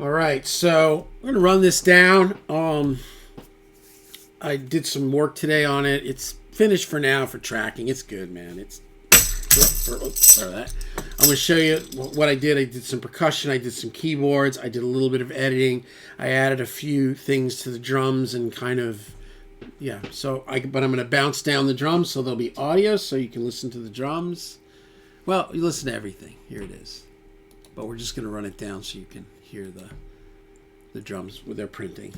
All right, so I'm gonna run this down. I did some work today on it. It's finished for now for tracking. It's good, man. Sorry that. I'm gonna show you what I did. I did some percussion. I did some keyboards. I did a little bit of editing. I added a few things to the drums and kind of, yeah. But I'm gonna bounce down the drums so there'll be audio so you can listen to the drums. Well, you listen to everything. Here it is. But we're just gonna run it down so you can hear the drums with their printing.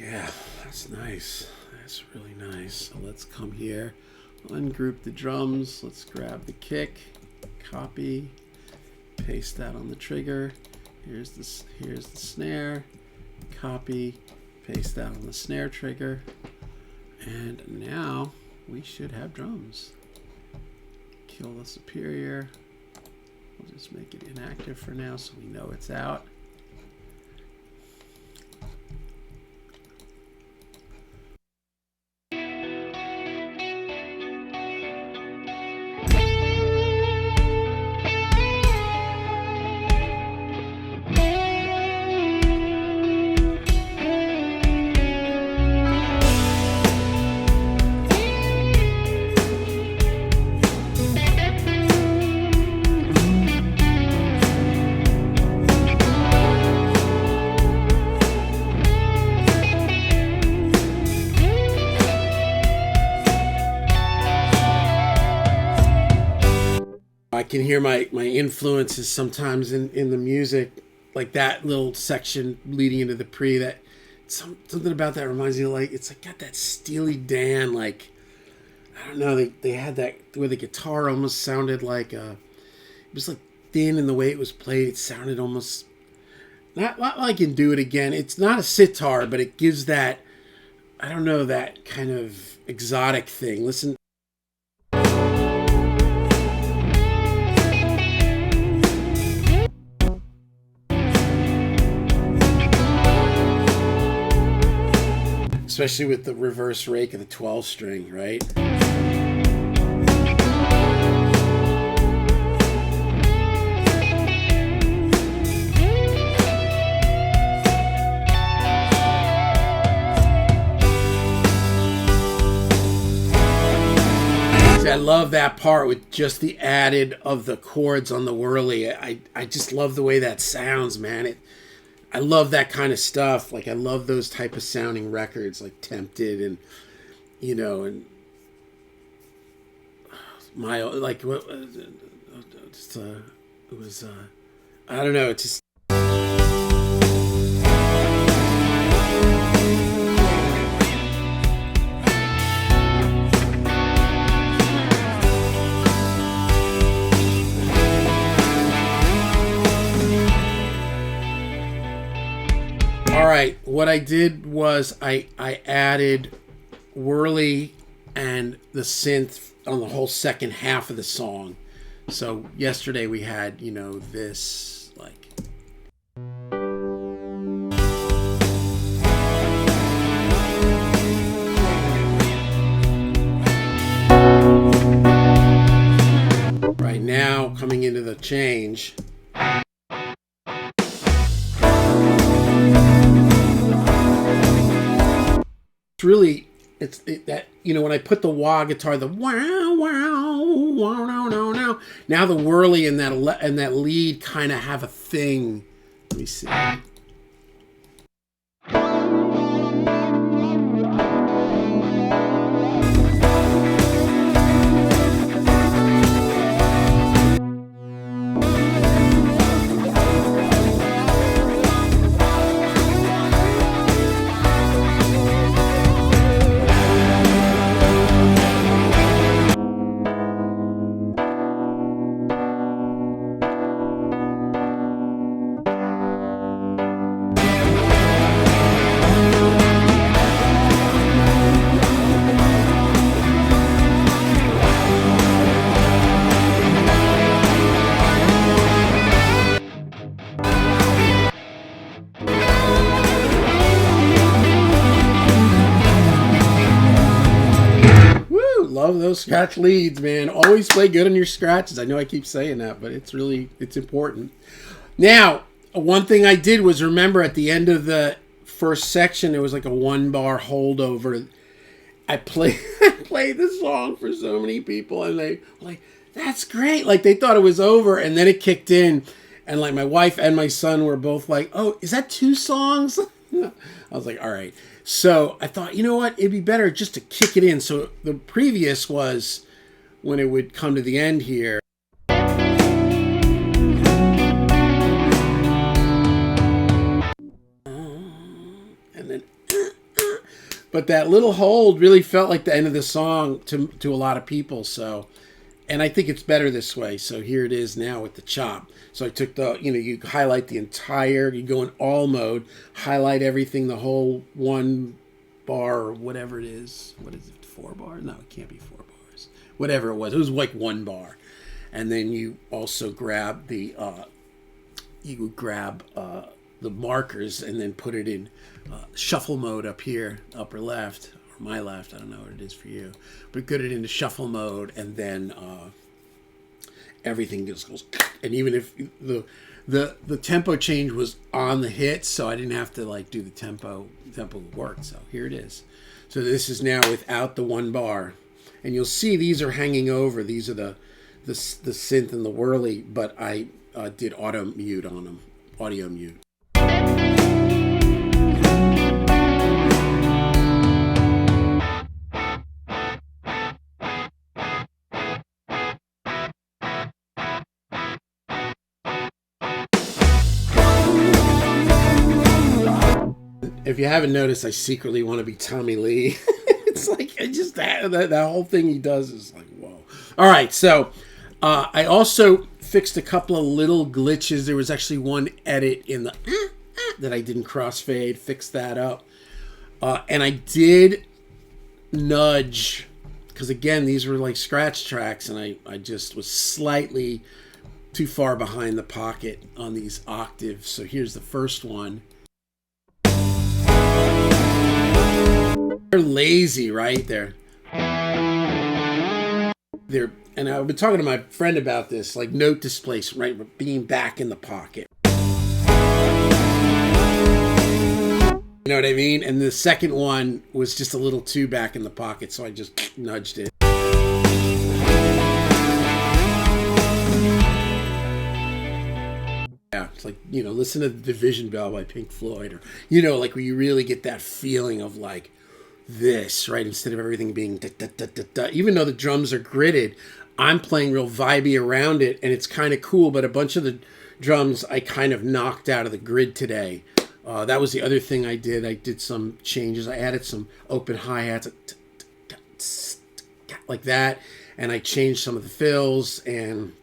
Yeah, that's nice. That's really nice. So let's come here, ungroup the drums. Let's grab the kick, copy, paste that on the trigger. Here's the snare, copy, paste that on the snare trigger. And now we should have drums. Kill the superior. We'll just make it inactive for now so we know it's out. I can hear my influences sometimes in the music, like that little section leading into the pre. That something about that reminds me of, like, it's like got that Steely Dan, like, I don't know, they had that where the guitar almost sounded like it was like thin in the way it was played. It sounded almost not like in Do It Again. It's not a sitar, but it gives that, I don't know, that kind of exotic thing. Listen. especially with the reverse rake of the 12 string, right? I love that part with just the added of the chords on the whirly. I just love the way that sounds, man. I love that kind of stuff. Like, I love those type of sounding records, like Tempted and, you know, and my, like, what, just, it was, I don't know, it's just. All right, what I did was I added whirly and the synth on the whole second half of the song. So yesterday we had, you know, this, like. Right now, coming into the change. It's really, that, you know, when I put the wah guitar, the wow wow wow no no no. Now the whirly and that lead kind of have a thing. Let me see. Love those scratch leads, man. Always play good on your scratches. I know I keep saying that, but it's important. Now, one thing I did was, remember at the end of the first section, there was like a 1-bar holdover. I played the song for so many people, and they were like, that's great. Like, they thought it was over, and then it kicked in, and like my wife and my son were both like, oh, is that 2 songs? I was like, all right. So I thought, you know what? It'd be better just to kick it in. So the previous was when it would come to the end here. And then, but that little hold really felt like the end of the song to a lot of people. So, and I think it's better this way. So here it is now with the chop. So I took the, you know, you highlight the entire, you go in all mode, highlight everything, the whole 1 bar or whatever it is. What is it, 4 bars? No, it can't be 4 bars. Whatever it was like 1 bar. And then you also grab the, the markers and then put it in shuffle mode up here, upper left, or my left. I don't know what it is for you. But put it into shuffle mode, and then everything just goes. And even if the tempo change was on the hit, so I didn't have to like do the tempo work. So here it is. So this is now without the 1 bar, and you'll see these are hanging over. These are the synth and the whirly, but I did auto mute on them. Audio mute. If you haven't noticed, I secretly want to be Tommy Lee. It's like, I just, that whole thing he does is like, whoa. All right, so I also fixed a couple of little glitches. There was actually one edit in the that I didn't crossfade. Fixed that up. And I did nudge, because again, these were like scratch tracks, and I just was slightly too far behind the pocket on these octaves. So here's the first one. They're lazy, right? They're, and I've been talking to my friend about this, like note displacement, right? Being back in the pocket. You know what I mean? And the second one was just a little too back in the pocket, so I just nudged it. Yeah, it's like, you know, listen to the Division Bell by Pink Floyd, or, you know, like where you really get that feeling of like this, right? Instead of everything being da, da, da, da, da. Even though the drums are gridded, I'm playing real vibey around it, and it's kind of cool, but a bunch of the drums I kind of knocked out of the grid today. That was the other thing I did. I did some changes. I added some open hi-hats like that, and I changed some of the fills and,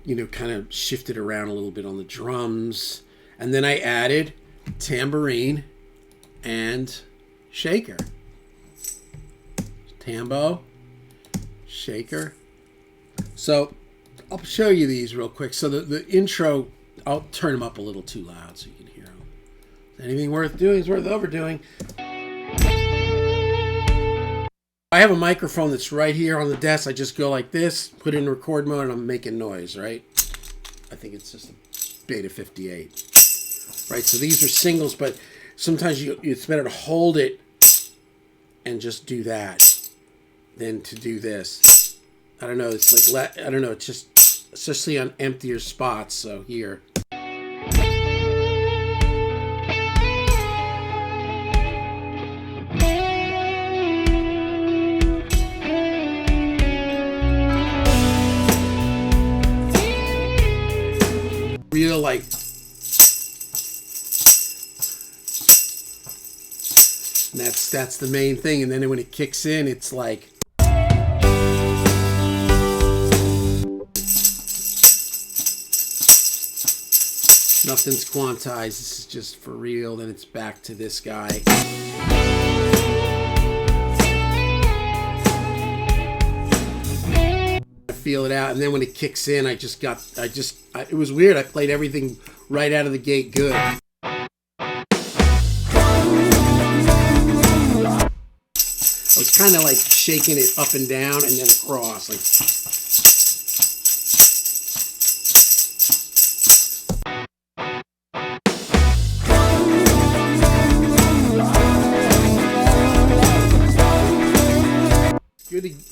you know, kind of shifted around a little bit on the drums. And then I added tambourine and shaker. Tambo, shaker. So I'll show you these real quick. So the intro, I'll turn them up a little too loud so you can hear them. Anything worth doing is worth overdoing. I have a microphone that's right here on the desk. I just go like this, put it in record mode, and I'm making noise, right? I think it's just a Beta 58. Right, so these are singles, but sometimes it's better to hold it and just do that than to do this. I don't know, it's like, I don't know, it's just, especially on emptier spots, so here. Real like that's the main thing, and then when it kicks in, it's like nothing's quantized. This is just for real. Then it's back to this guy. Feel it out, and then when it kicks in, it was weird. I played everything right out of the gate good. I was kind of like shaking it up and down and then across, like.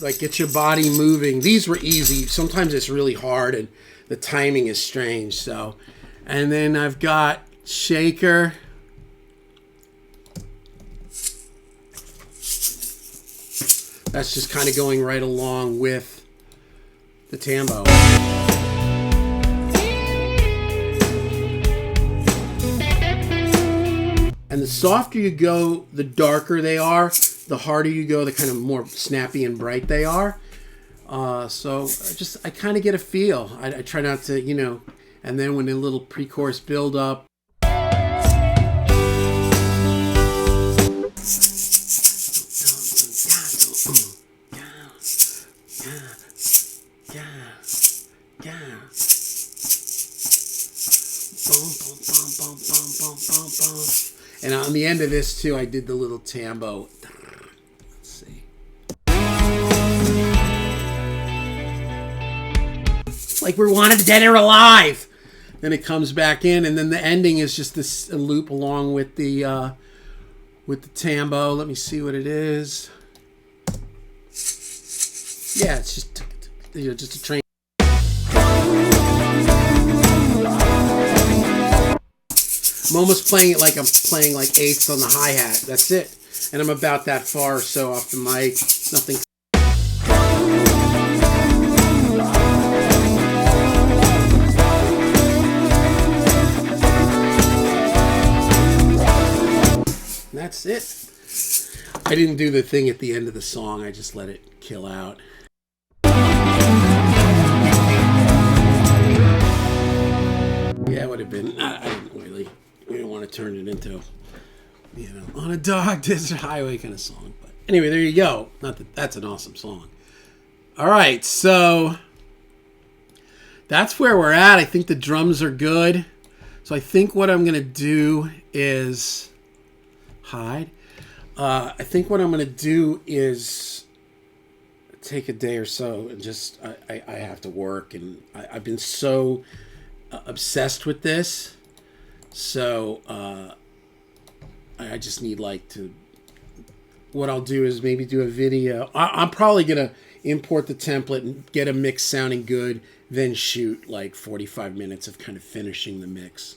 Like get your body moving. These were easy. Sometimes it's really hard and the timing is strange. So, and then I've got shaker. That's just kind of going right along with the tambo. And the softer you go, the darker they are. The harder you go, the kind of more snappy and bright they are. So I kind of get a feel. I try not to, you know, and then when a little pre-chorus build up. And on the end of this too, I did the little tambo. Like we're wanted dead or alive. Then it comes back in, and then the ending is just this loop along with the tambo. Let me see what it is. Yeah, it's just, you know, just a train. I'm almost playing it like I'm playing like eighths on the hi-hat. That's it. And I'm about that far or so off the mic. Nothing. That's it. I didn't do the thing at the end of the song. I just let it kill out. Yeah, it would have been. I didn't really. We didn't want to turn it into, you know, on a dog desert highway kind of song. But anyway, there you go. Not that that's an awesome song. All right, so that's where we're at. I think the drums are good. So I think what I'm gonna do is hide. I think what I'm going to do is take a day or so and just I have to work, and I've been so obsessed with this, so I just need like to. What I'll do is maybe do a video. I'm probably gonna import the template and get a mix sounding good, then shoot like 45 minutes of kind of finishing the mix.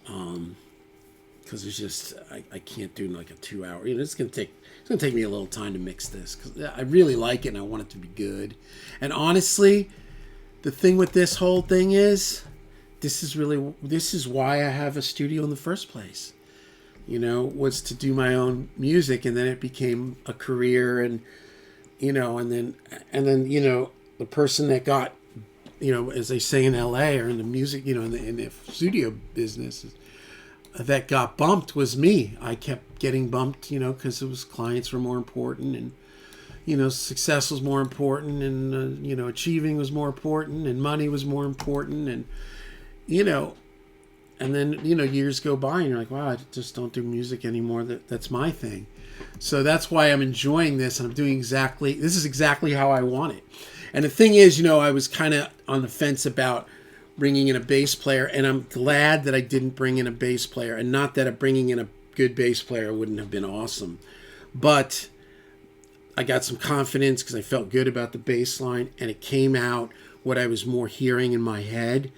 Because it's just I can't do like a 2 hour. It's gonna take me a little time to mix this because I really like it and I want it to be good. And honestly, the thing with this whole thing is, this is why I have a studio in the first place. Was to do my own music, and then it became a career, and and then the person that got, as they say in LA or in the music, in the studio business, that got bumped was me. I kept getting bumped, because it was clients were more important, and success was more important, and achieving was more important, and money was more important, and and then, years go by and you're like, wow, I just don't do music anymore. That's my thing. So that's why I'm enjoying this. And I'm doing this is exactly how I want it. And the thing is, I was kind of on the fence about bringing in a bass player. And I'm glad that I didn't bring in a bass player. And not that bringing in a good bass player wouldn't have been awesome. But I got some confidence because I felt good about the bass line. And it came out what I was more hearing in my head,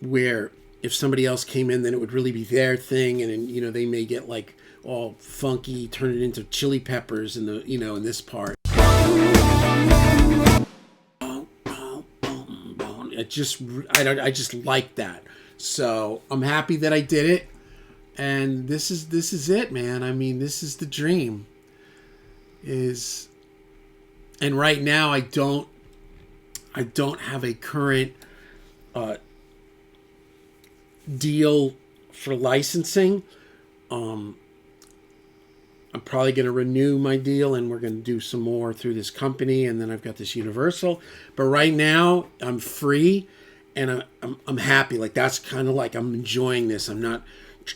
where if somebody else came in, then it would really be their thing, and they may get like all funky, turn it into chili peppers in the in this part. I just like that, so I'm happy that I did it, and this is it, man. I mean, this is the dream. And right now I don't have a current deal for licensing. I'm probably going to renew my deal, and we're going to do some more through this company, and then I've got this Universal. But right now I'm free, and I'm happy. Like, that's kind of like I'm enjoying this. I'm not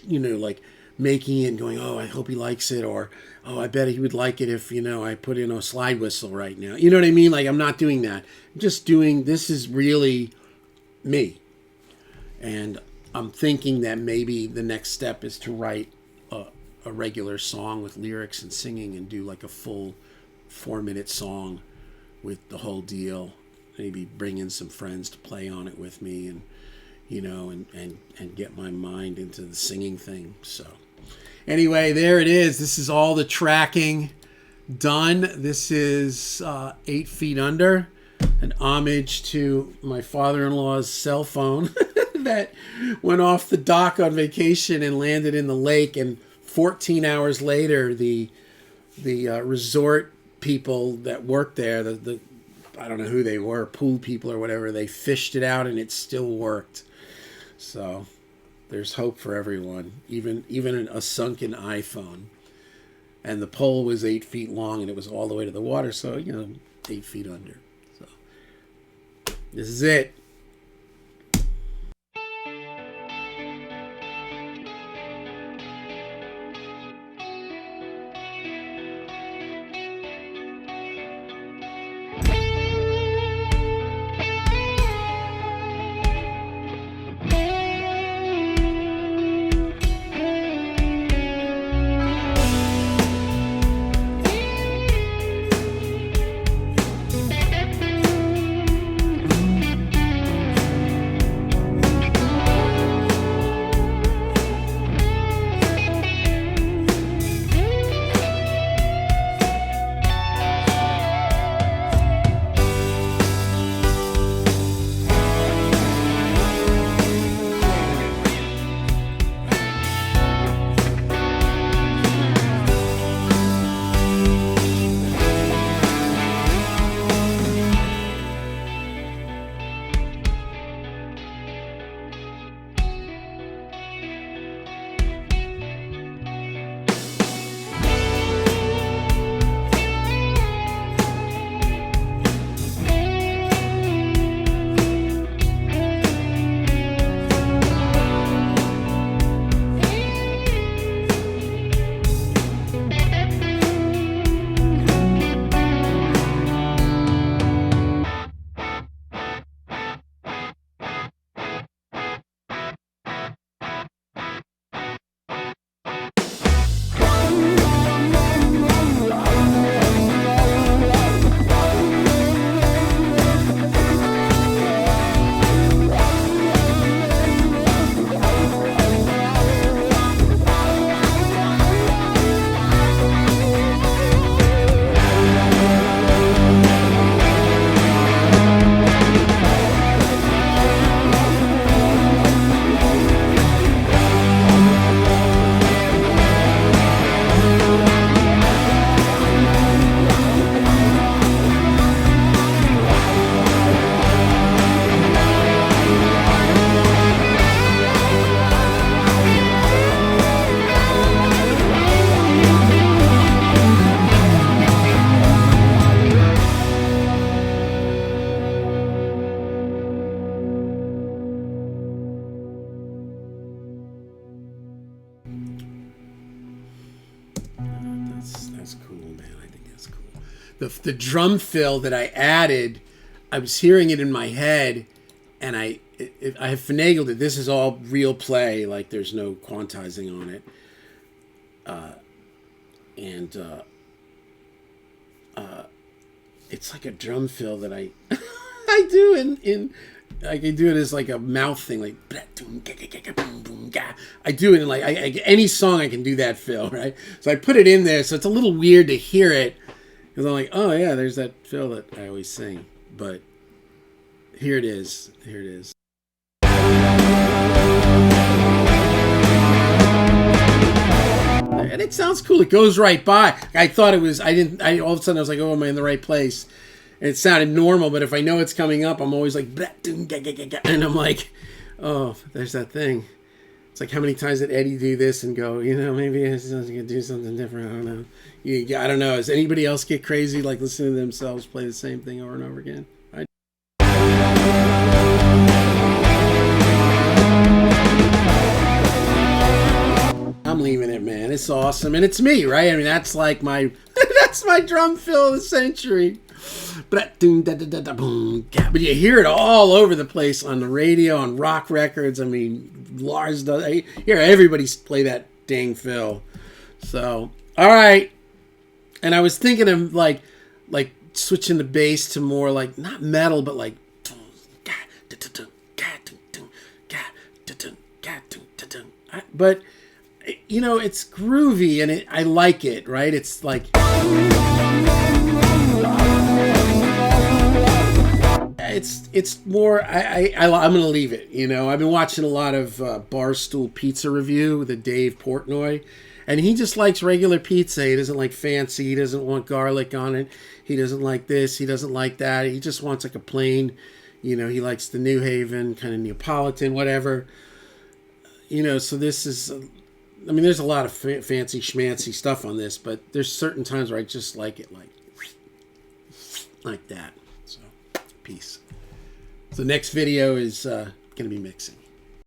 like making it and going, oh, I hope he likes it, or oh, I bet he would like it if I put in a slide whistle right now. You know what I mean? Like, I'm not doing that. I'm just doing, this is really me. And I'm thinking that maybe the next step is to write a regular song with lyrics and singing, and do like a full 4-minute song with the whole deal. Maybe bring in some friends to play on it with me, and and get my mind into the singing thing. So anyway, there it is. This is all the tracking done. This is 8 Feet Under, an homage to my father-in-law's cell phone that went off the dock on vacation and landed in the lake, and 14 hours later the resort people that worked there, the I don't know who they were, pool people or whatever, they fished it out and it still worked. So there's hope for everyone, even a sunken iPhone. And the pole was 8 feet long, and it was all the way to the water, so 8 feet under. So this is it. the drum fill that I added, I was hearing it in my head, and I have finagled it. This is all real play, like there's no quantizing on it. It's like a drum fill that I I do in I can do it as like a mouth thing, like I do it in like any song I can do that fill, right? So I put it in there, so it's a little weird to hear it because I'm like, oh yeah, there's that fill that I always sing, but here it is. Here it is. And it sounds cool. It goes right by. I thought it was. All of a sudden I was like, oh, am I in the right place? And it sounded normal, but if I know it's coming up, I'm always like, and I'm like, oh, there's that thing. It's like, how many times did Eddie do this and go, maybe I should do something different. I don't know. I don't know. Does anybody else get crazy, like listening to themselves play the same thing over and over again? I'm leaving it, man. It's awesome. And it's me, right? I mean, that's like my, that's my drum fill of the century. But you hear it all over the place on the radio, on rock records. I mean, Lars does. I hear everybody play that dang fill. So, all right. And I was thinking of like switching the bass to more like, not metal, but like, but it's groovy and I like it, right? It's like it's more. I'm gonna leave it. I've been watching a lot of Barstool Pizza Review with Dave Portnoy, and he just likes regular pizza. He doesn't like fancy. He doesn't want garlic on it. He doesn't like this. He doesn't like that. He just wants like a plain. He likes the New Haven kind of Neapolitan, whatever. So this is. I mean, there's a lot of fancy schmancy stuff on this, but there's certain times where I just like it like that. So, peace. So the next video is going to be mixing.